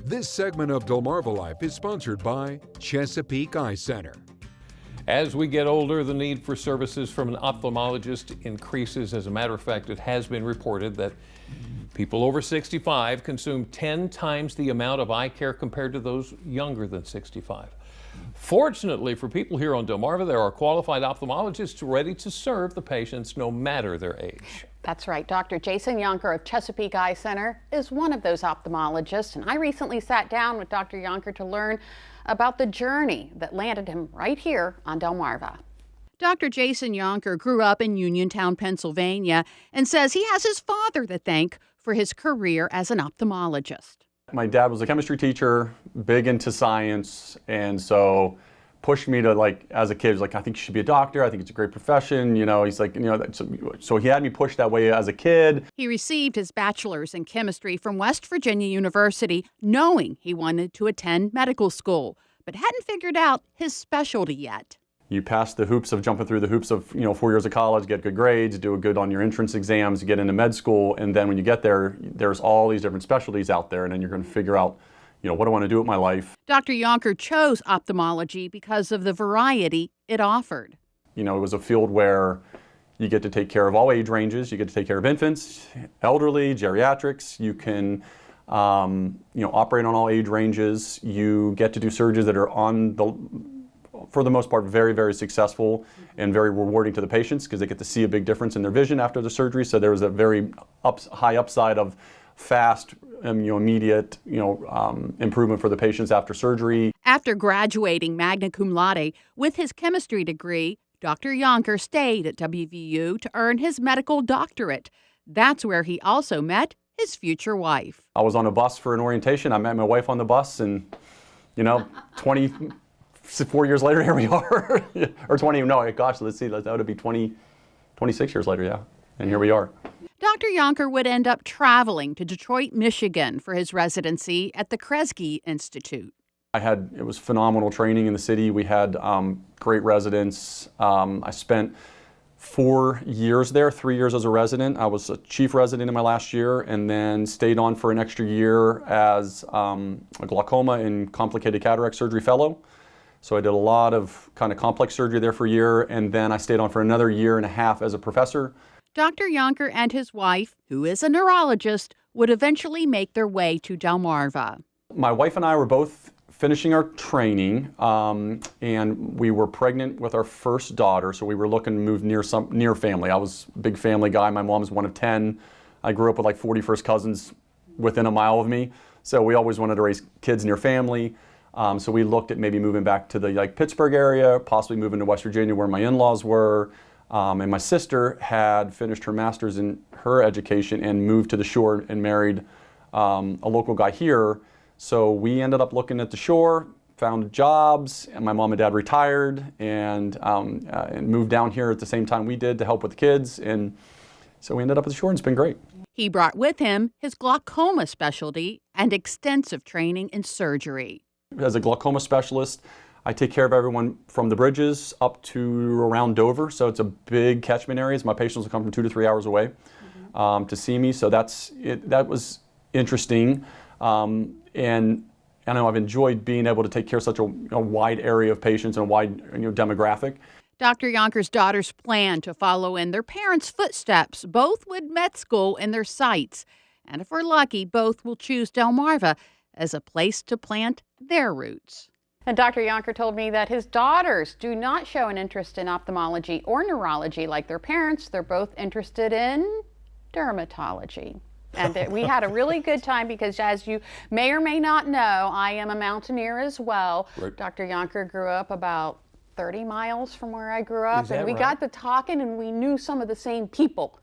This segment of DelmarvaLife is sponsored by Chesapeake Eye Center. As we get older, the need for services from an ophthalmologist increases. As a matter of fact, it has been reported that people over 65 consume 10 times the amount of eye care compared to those younger than 65. Fortunately for people here on Delmarva, there are qualified ophthalmologists ready to serve the patients no matter their age. That's right. Dr. Jason Yonker of Chesapeake Eye Center is one of those ophthalmologists, and I recently sat down with Dr. Yonker to learn about the journey that landed him right here on Delmarva. Dr. Jason Yonker grew up in Uniontown, Pennsylvania, and says he has his father to thank for his career as an ophthalmologist. My dad was a chemistry teacher, big into science, and so pushed me to, like, as a kid, he was like, I think you should be a doctor. I think it's a great profession. You know, he's like, you know, so he had me pushed that way as a kid. He received his bachelor's in chemistry from West Virginia University, knowing he wanted to attend medical school, but hadn't figured out his specialty yet. You pass the hoops of jumping through the hoops of, 4 years of college, get good grades, do good on your entrance exams, get into med school, and then when you get there, there's all these different specialties out there, and then you're going to figure out, what do I want to do with my life? Dr. Yonker chose ophthalmology because of the variety it offered. It was a field where you get to take care of all age ranges. You get to take care of infants, elderly, geriatrics. You can, operate on all age ranges. You get to do surgeries that are for the most part, very, very successful and very rewarding to the patients because they get to see a big difference in their vision after the surgery. So there was a very high upside of fast, immediate, improvement for the patients after surgery. After graduating magna cum laude with his chemistry degree, Dr. Yonker stayed at WVU to earn his medical doctorate. That's where he also met his future wife. I was on a bus for an orientation. I met my wife on the bus, and 24 years later, here we are. Or 20, no, gosh, let's see, that would be 26 years later, yeah. And here we are. Dr. Yonker would end up traveling to Detroit, Michigan for his residency at the Kresge Institute. It was phenomenal training in the city. We had great residents. I spent 4 years there, 3 years as a resident. I was a chief resident in my last year and then stayed on for an extra year as a glaucoma and complicated cataract surgery fellow. So I did a lot of kind of complex surgery there for a year, and then I stayed on for another year and a half as a professor. Dr. Yonker and his wife, who is a neurologist, would eventually make their way to Delmarva. My wife and I were both finishing our training, and we were pregnant with our first daughter, so we were looking to move near family. I was a big family guy. My mom's one of 10. I grew up with like 40 first cousins within a mile of me, so we always wanted to raise kids near family. So we looked at maybe moving back to the Pittsburgh area, possibly moving to West Virginia where my in-laws were. And my sister had finished her master's in her education and moved to the shore and married a local guy here. So we ended up looking at the shore, found jobs, and my mom and dad retired and moved down here at the same time we did to help with the kids. And so we ended up at the shore, and it's been great. He brought with him his glaucoma specialty and extensive training in surgery. As a glaucoma specialist, I take care of everyone from the bridges up to around Dover, so it's a big catchment area. My patients will come from 2 to 3 hours away to see me, so that was interesting. And I know I've enjoyed being able to take care of such a wide area of patients and a wide demographic. Dr. Yonker's daughters plan to follow in their parents' footsteps, both with med school in their sights. And if we're lucky, both will choose Delmarva as a place to plant their roots. And Dr. Yonker told me that his daughters do not show an interest in ophthalmology or neurology like their parents. They're both interested in dermatology. And we had a really good time because, as you may or may not know, I am a mountaineer as well. Right. Dr. Yonker grew up about 30 miles from where I grew up, and we got to talking and we knew some of the same people.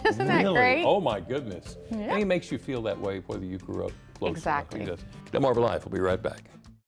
Isn't that great? Oh my goodness. Yeah. And he makes you feel that way whether you grew up close. Exactly. DelmarvaLife will be right back.